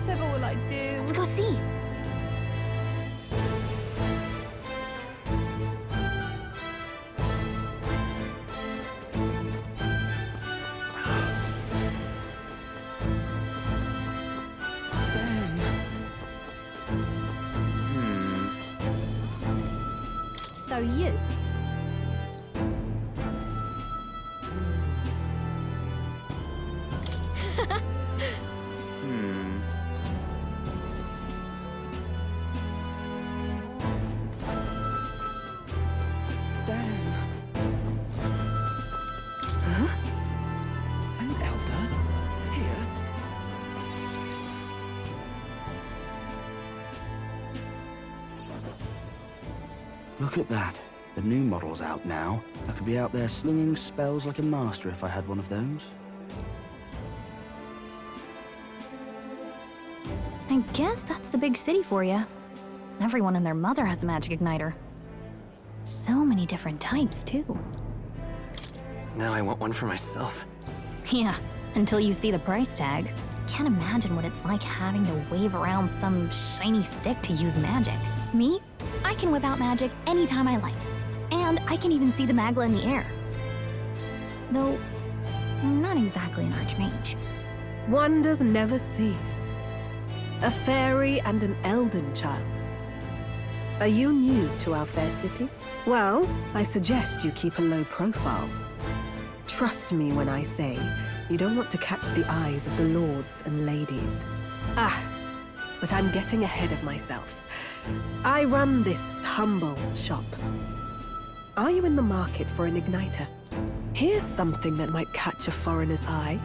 Whatever will I do? Let's go see. So you? Damn. Huh? An Elda? Here? Look at that. The new model's out now. I could be out there slinging spells like a master if I had one of those. I guess that's the big city for you. Everyone and their mother has a magic igniter. So many different types, too. Now I want one for myself. Yeah, until you see the price tag. Can't imagine what it's like having to wave around some shiny stick to use magic. Me? I can whip out magic anytime I like. And I can even see the Magla in the air. Though, I'm not exactly an archmage. Wonders never cease. A fairy and an elden child. Are you new to our fair city? Well, I suggest you keep a low profile. Trust me when I say you don't want to catch the eyes of the lords and ladies. But I'm getting ahead of myself. I run this humble shop. Are you in the market for an igniter? Here's something that might catch a foreigner's eye.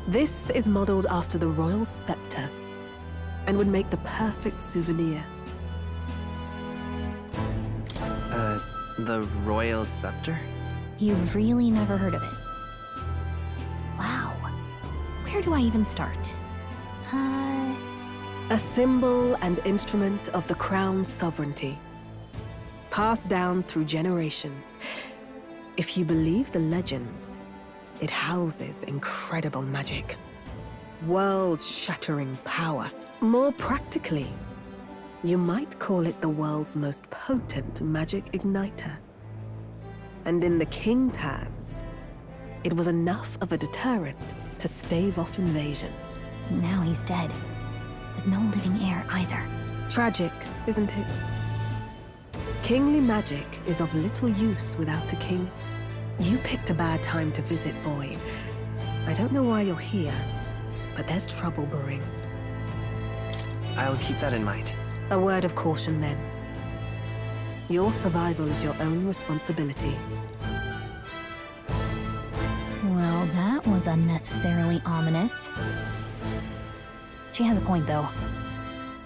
This is modeled after the royal scepter and would make the perfect souvenir. The royal scepter? You've really never heard of it. Wow. Where do I even start? A symbol and instrument of the crown's sovereignty. Passed down through generations. If you believe the legends, it houses incredible magic. World-shattering power. More practically, you might call it the world's most potent magic igniter. And in the king's hands, it was enough of a deterrent to stave off invasion. Now he's dead. But no living heir either. Tragic, isn't it? Kingly magic is of little use without a king. You picked a bad time to visit, boy. I don't know why you're here, but there's trouble brewing. I'll keep that in mind. A word of caution, then. Your survival is your own responsibility. Well, that was unnecessarily ominous. She has a point, though.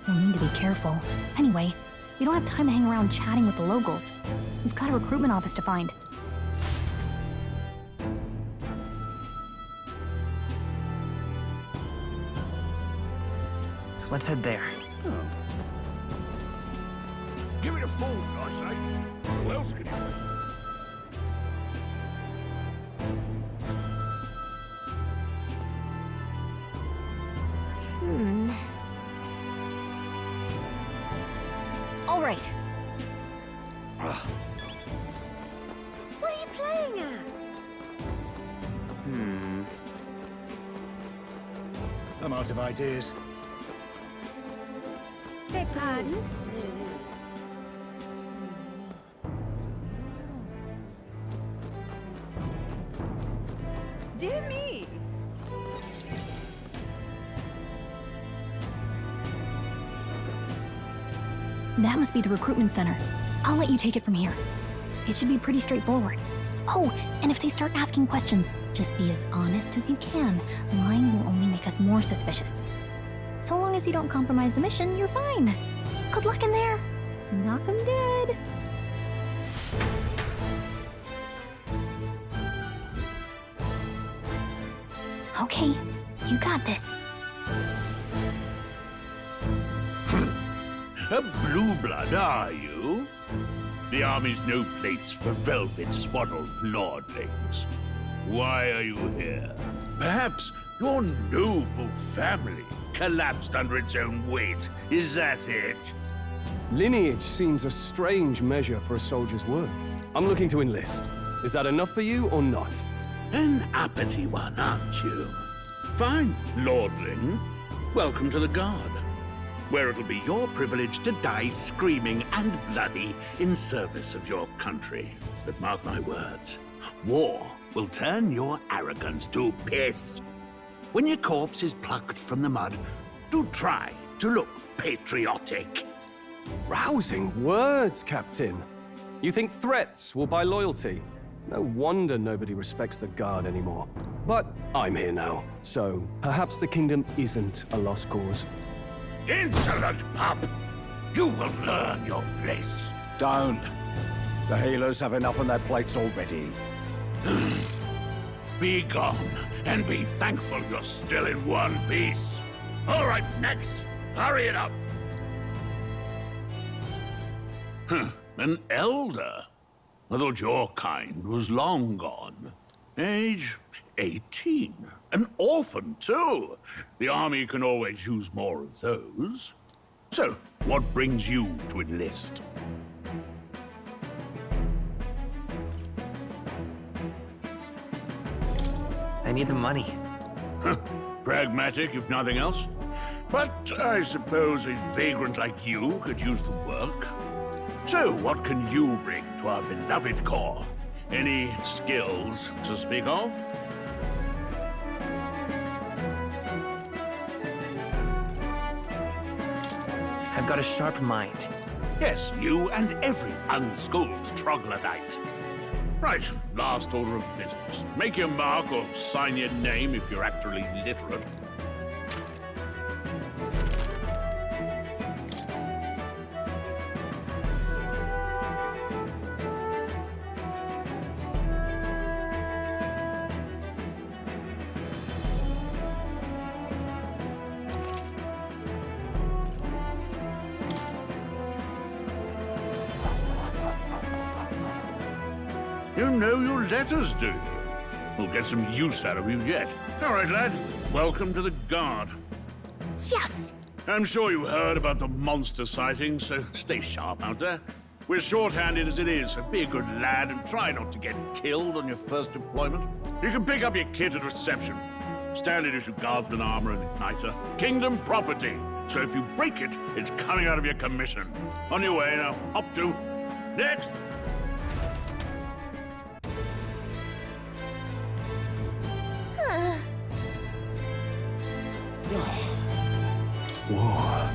We'll need to be careful. Anyway, we don't have time to hang around chatting with the locals. We've got a recruitment office to find. Let's head there. Oh. Give it a fool, I say. Who else can it be? All right. What are you playing at? I'm out of ideas. Beg pardon? Dear me! That must be the recruitment center. I'll let you take it from here. It should be pretty straightforward. Oh, and if they start asking questions, just be as honest as you can. Lying will only make us more suspicious. So long as you don't compromise the mission, you're fine. Good luck in there. Knock 'em dead. Okay, you got this. A blue blood, are you? The army's no place for velvet-swaddled lordlings. Why are you here? Perhaps your noble family collapsed under its own weight. Is that it? Lineage seems a strange measure for a soldier's worth. I'm looking to enlist. Is that enough for you or not? An uppity one, aren't you? Fine, lordling. Welcome to the Guard, where it'll be your privilege to die screaming and bloody in service of your country. But mark my words, war will turn your arrogance to piss. When your corpse is plucked from the mud, do try to look patriotic. Rousing words, Captain. You think threats will buy loyalty? No wonder nobody respects the Guard anymore. But I'm here now, so perhaps the kingdom isn't a lost cause. Insolent pup! You will learn your place. Don't. The healers have enough on their plates already. Be gone, and be thankful you're still in one piece. All right, next. Hurry it up. An elder? I thought your kind was long gone. Age 18. An orphan, too. The army can always use more of those. So, what brings you to enlist? I need the money. Pragmatic, if nothing else. But I suppose a vagrant like you could use the work. So, what can you bring to our beloved corps? Any skills to speak of? I've got a sharp mind. Yes, you and every unschooled troglodyte. Right, last order of business. Make your mark or sign your name if you're actually literate. You know your letters, do you? We'll get some use out of you yet. All right, lad. Welcome to the Guard. Yes! I'm sure you heard about the monster sightings, so stay sharp out there. We're short-handed as it is, so be a good lad and try not to get killed on your first deployment. You can pick up your kit at reception. Standard issue guardsman armor and igniter. Kingdom property. So if you break it, it's coming out of your commission. On your way now. Up to. Next! Whoa.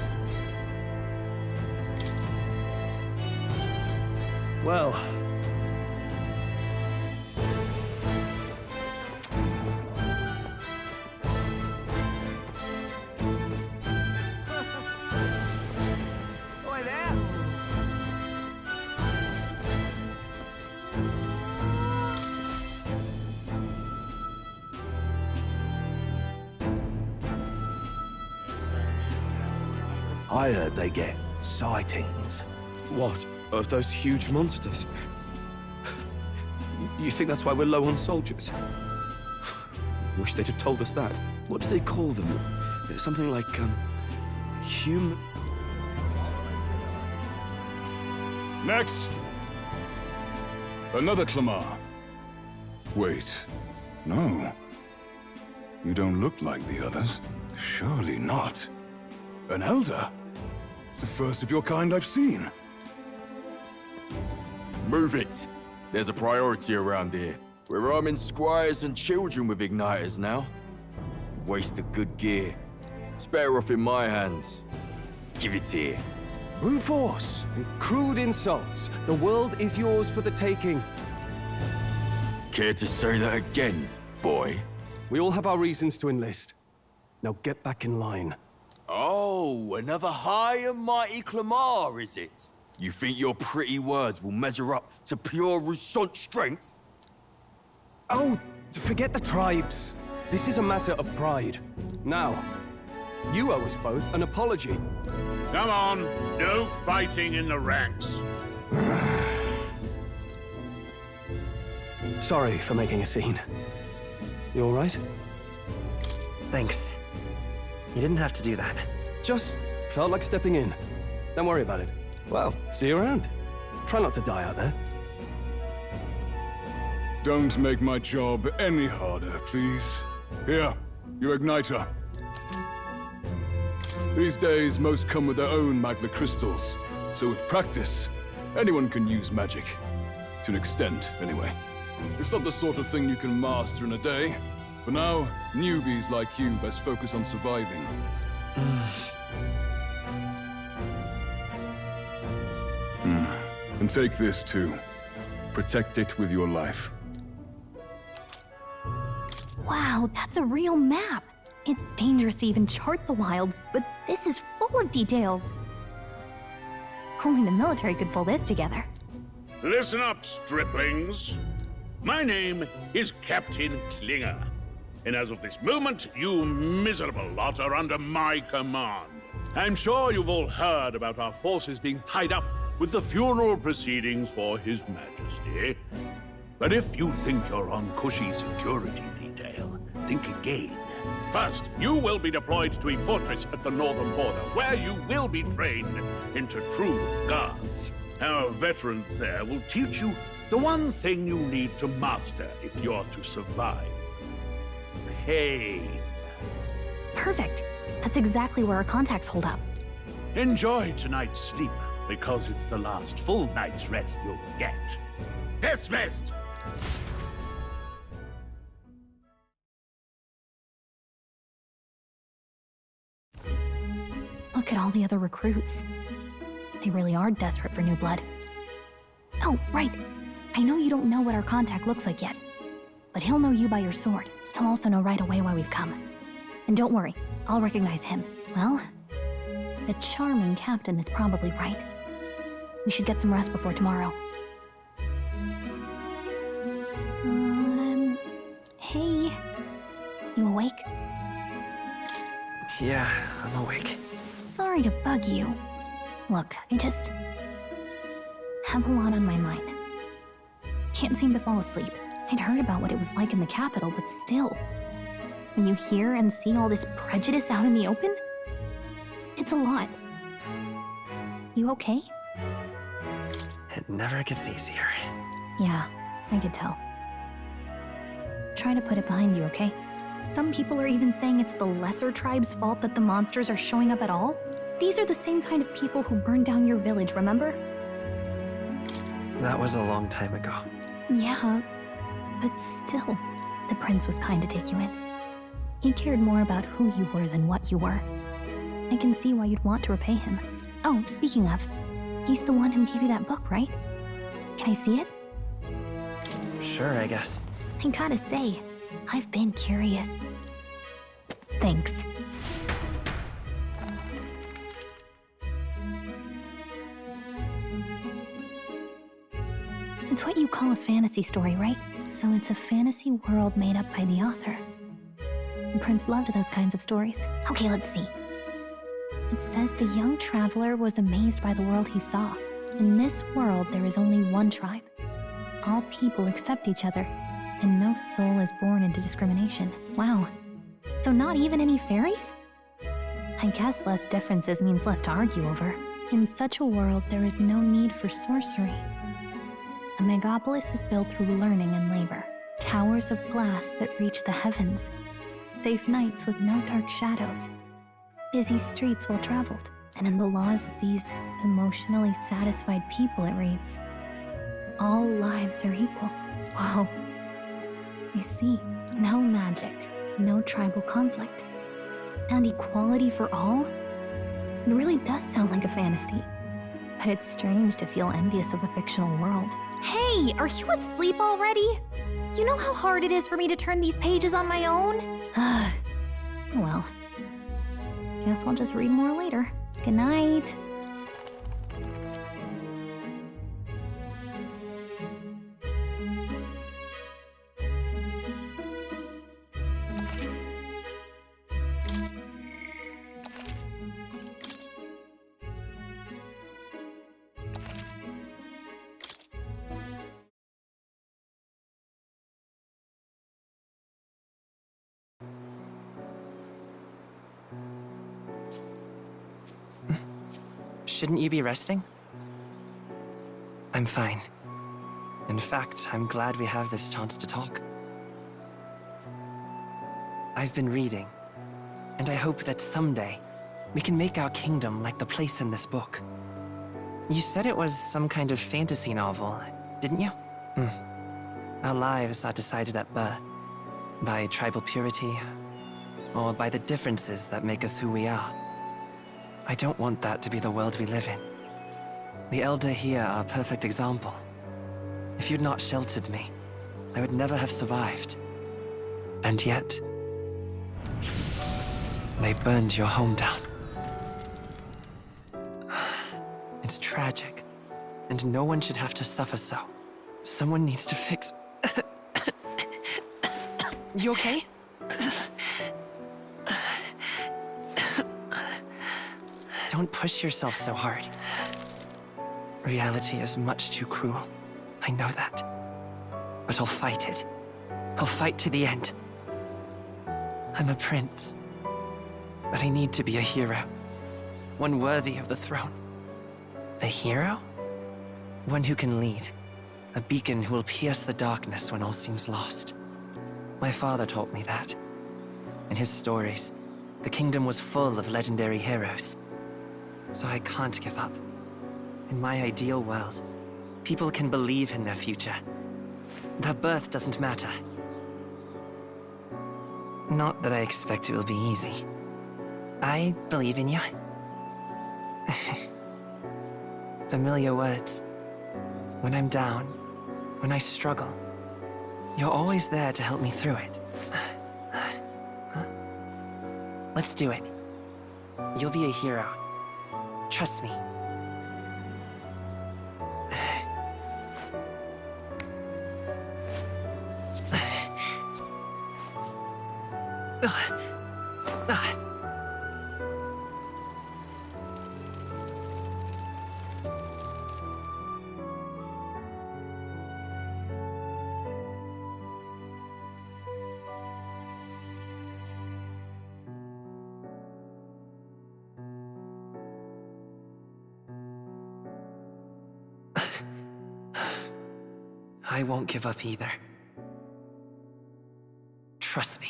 Well. Oi there! I heard they get sightings. What? Of those huge monsters? You think that's why we're low on soldiers? Wish they'd have told us that. What do they call them? Something like, human... Next! Another Clamar. Wait, no. You don't look like the others. Surely not. An Elder? It's the first of your kind I've seen. Move it! There's a priority around here. We're arming squires and children with igniters now. Waste of good gear. It's better off in my hands. Give it here. Brute force and crude insults. The world is yours for the taking. Care to say that again, boy? We all have our reasons to enlist. Now get back in line. Oh, another high and mighty Clamar, is it? You think your pretty words will measure up to pure Rousant strength? Oh, forget the tribes. This is a matter of pride. Now, you owe us both an apology. Come on, no fighting in the ranks. Sorry for making a scene. You all right? Thanks. You didn't have to do that. Just felt like stepping in. Don't worry about it. Well, see you around. Try not to die out there. Don't make my job any harder, please. Here, your igniter. These days, most come with their own magma crystals. So with practice, anyone can use magic. To an extent, anyway. It's not the sort of thing you can master in a day. For now, newbies like you best focus on surviving. And take this too. Protect it with your life. Wow, that's a real map. It's dangerous to even chart the wilds, but this is full of details. Only the military could pull this together. Listen up, striplings. My name is Captain Klinger. And as of this moment, you miserable lot are under my command. I'm sure you've all heard about our forces being tied up with the funeral proceedings for His Majesty. But if you think you're on cushy security detail, think again. First, you will be deployed to a fortress at the northern border, where you will be trained into true guards. Our veterans there will teach you the one thing you need to master if you're to survive. Pain. Perfect. That's exactly where our contacts hold up. Enjoy tonight's sleep, because it's the last full night's rest you'll get. Dismissed! Look at all the other recruits. They really are desperate for new blood. Oh, right. I know you don't know what our contact looks like yet, but he'll know you by your sword. He'll also know right away why we've come. And don't worry, I'll recognize him. Well, the charming captain is probably right. We should get some rest before tomorrow. Hey. You awake? Yeah, I'm awake. Sorry to bug you. Look, I just have a lot on my mind. Can't seem to fall asleep. I'd heard about what it was like in the capital, but still. When you hear and see all this prejudice out in the open, it's a lot. You okay? It never gets easier. Yeah, I could tell. Try to put it behind you, okay? Some people are even saying it's the lesser tribe's fault that the monsters are showing up at all. These are the same kind of people who burned down your village, remember? That was a long time ago. Yeah, but still, the prince was kind to take you in. He cared more about who you were than what you were. I can see why you'd want to repay him. Oh, speaking of, he's the one who gave you that book, right? Can I see it? Sure, I guess. I gotta say, I've been curious. Thanks. It's what you call a fantasy story, right? So it's a fantasy world made up by the author. The prince loved those kinds of stories. Okay, let's see. It says the young traveler was amazed by the world he saw. In this world, there is only one tribe. All people accept each other, and no soul is born into discrimination. Wow. So not even any fairies? I guess less differences means less to argue over. In such a world, there is no need for sorcery. A megapolis is built through learning and labor. Towers of glass that reach the heavens. Safe nights with no dark shadows. Busy streets well traveled. And in the laws of these emotionally satisfied people, it reads, all lives are equal. Whoa. I see. No magic, no tribal conflict. And equality for all? It really does sound like a fantasy. But it's strange to feel envious of a fictional world. Hey, are you asleep already? You know how hard it is for me to turn these pages on my own? Well, guess I'll just read more later. Good night. Shouldn't you be resting? I'm fine. In fact, I'm glad we have this chance to talk. I've been reading, and I hope that someday we can make our kingdom like the place in this book. You said it was some kind of fantasy novel, didn't you? Our lives are decided at birth, by tribal purity, or by the differences that make us who we are. I don't want that to be the world we live in. The Elda here are a perfect example. If you'd not sheltered me, I would never have survived. And yet, they burned your home down. It's tragic, and no one should have to suffer so. Someone needs to fix... You okay? Don't push yourself so hard. Reality is much too cruel. I know that. But I'll fight it. I'll fight to the end. I'm a prince. But I need to be a hero. One worthy of the throne. A hero? One who can lead. A beacon who will pierce the darkness when all seems lost. My father taught me that. In his stories, the kingdom was full of legendary heroes. So I can't give up. In my ideal world, people can believe in their future. Their birth doesn't matter. Not that I expect it will be easy. I believe in you. Familiar words. When I'm down, when I struggle, you're always there to help me through it. Let's do it. You'll be a hero. Trust me. I won't give up either. Trust me.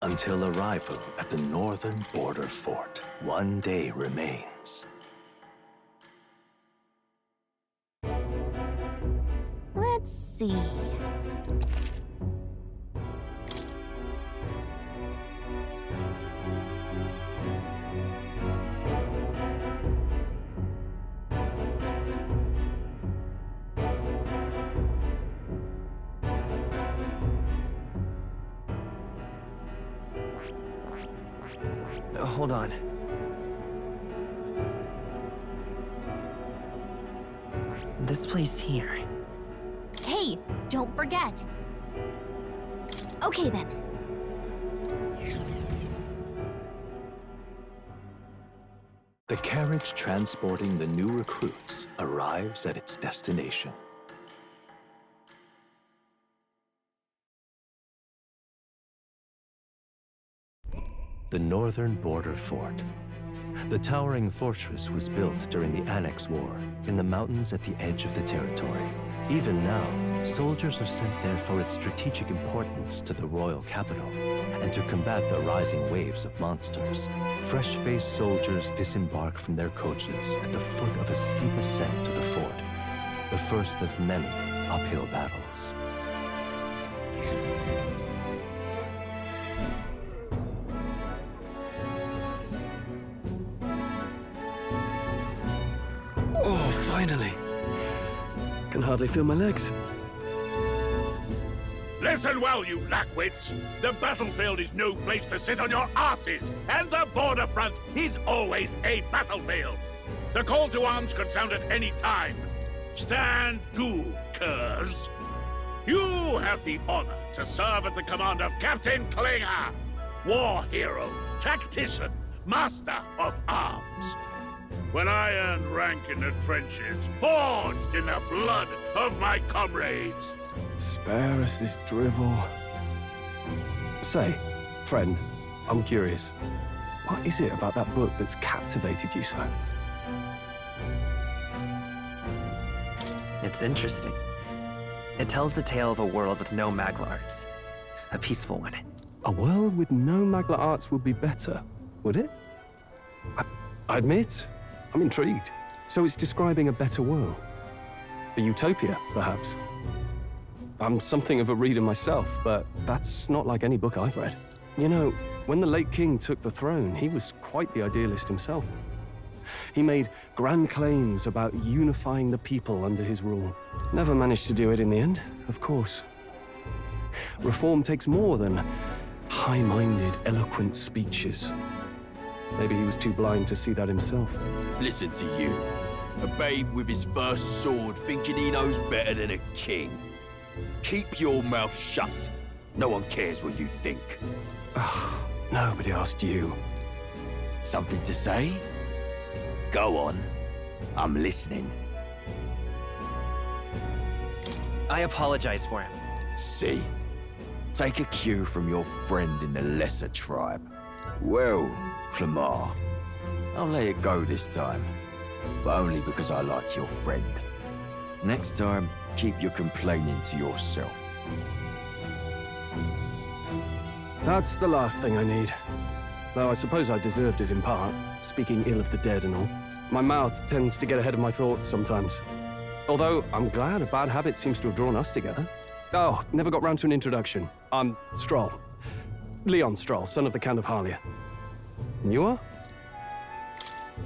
Until arrival at the northern border fort, one day remains. Let's see. Hold on. This place here. Hey, don't forget. Okay then. The carriage transporting the new recruits arrives at its destination. The northern border fort. The towering fortress was built during the Annex War in the mountains at the edge of the territory. Even now, soldiers are sent there for its strategic importance to the royal capital and to combat the rising waves of monsters. Fresh-faced soldiers disembark from their coaches at the foot of a steep ascent to the fort, the first of many uphill battles. Finally. Can hardly feel my legs. Listen well, you lackwits. The battlefield is no place to sit on your asses, and the border front is always a battlefield. The call to arms could sound at any time. Stand to, curs. You have the honor to serve at the command of Captain Klinger, war hero, tactician, master of arms. When I earned rank in the trenches, forged in the blood of my comrades. Spare us this drivel. Say, friend, I'm curious. What is it about that book that's captivated you so? It's interesting. It tells the tale of a world with no Magla arts. A peaceful one. A world with no Magla arts would be better, would it? I admit, I'm intrigued. So it's describing a better world. A utopia, perhaps. I'm something of a reader myself, but that's not like any book I've read. You know, when the late king took the throne, he was quite the idealist himself. He made grand claims about unifying the people under his rule. Never managed to do it in the end, of course. Reform takes more than high-minded, eloquent speeches. Maybe he was too blind to see that himself. Listen to you. A babe with his first sword thinking he knows better than a king. Keep your mouth shut. No one cares what you think. Nobody asked you. Something to say? Go on. I'm listening. I apologize for him. See? Take a cue from your friend in the lesser tribe. Well, Clemar, I'll let it go this time. But only because I like your friend. Next time, keep your complaining to yourself. That's the last thing I need. Though I suppose I deserved it in part, speaking ill of the dead and all. My mouth tends to get ahead of my thoughts sometimes. Although, I'm glad a bad habit seems to have drawn us together. Oh, never got round to an introduction. I'm Stroll. Leon Stroll, son of the Count of Harlia. And you are?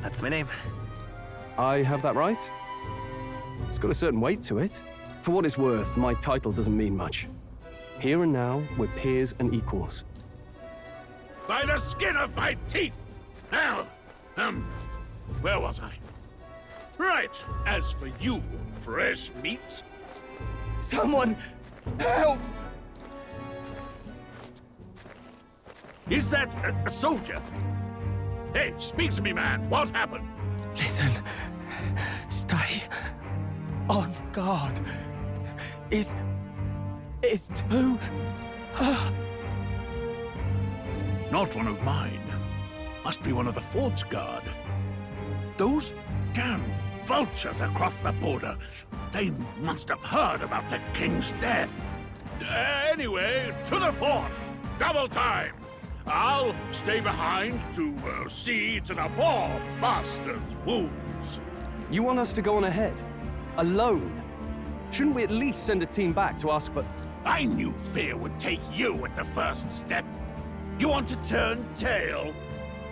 That's my name. I have that right? It's got a certain weight to it. For what it's worth, my title doesn't mean much. Here and now, we're peers and equals. By the skin of my teeth! Now, where was I? Right, as for you, fresh meat. Someone help! Is that a soldier? Hey, speak to me, man. What happened? Listen. Stay on guard. It's too... Not one of mine. Must be one of the fort's guard. Those damn vultures across the border. They must have heard about the king's death. Anyway, to the fort. Double time. I'll stay behind to see to the poor bastard's wounds. You want us to go on ahead? Alone? Shouldn't we at least send a team back to ask for... I knew fear would take you at the first step. You want to turn tail?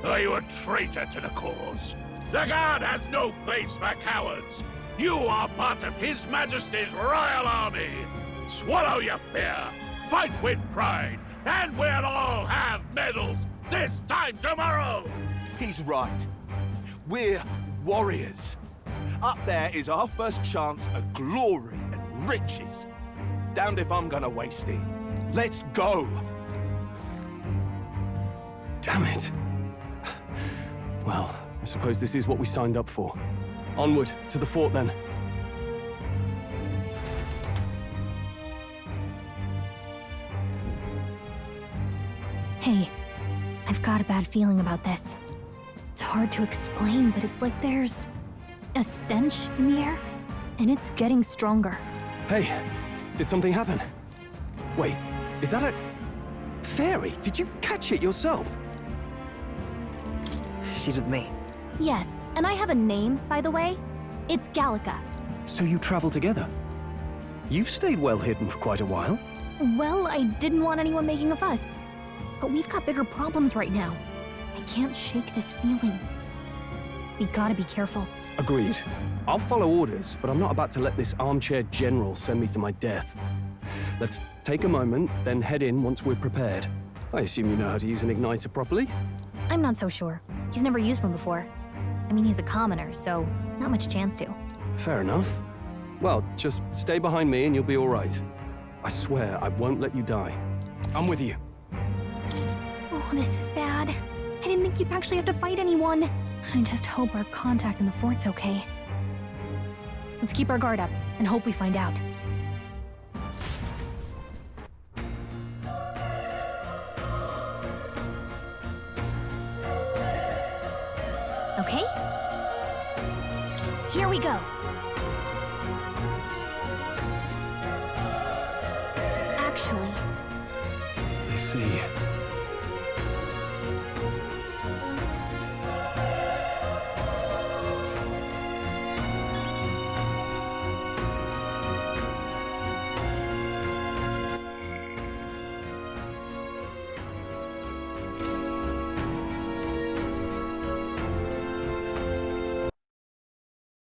Are you a traitor to the cause? The Guard has no place for cowards. You are part of His Majesty's Royal Army. Swallow your fear. Fight with pride. And we'll all have medals this time tomorrow! He's right. We're warriors. Up there is our first chance at glory and riches. Damned if I'm gonna waste it. Let's go! Damn it. Well, I suppose this is what we signed up for. Onward, to the fort then. Hey, I've got a bad feeling about this. It's hard to explain, but it's like there's a stench in the air, and it's getting stronger. Hey, did something happen? Wait, is that a... fairy? Did you catch it yourself? She's with me. Yes, and I have a name, by the way. It's Gallica. So you travel together? You've stayed well hidden for quite a while. Well, I didn't want anyone making a fuss. But we've got bigger problems right now. I can't shake this feeling. We gotta be careful. Agreed. I'll follow orders, but I'm not about to let this armchair general send me to my death. Let's take a moment, then head in once we're prepared. I assume you know how to use an igniter properly? I'm not so sure. He's never used one before. I mean, he's a commoner, so not much chance to. Fair enough. Well, just stay behind me and you'll be all right. I swear I won't let you die. I'm with you. Oh, this is bad. I didn't think you'd actually have to fight anyone. I just hope our contact in the fort's okay. Let's keep our guard up and hope we find out. Okay? Here we go. I see.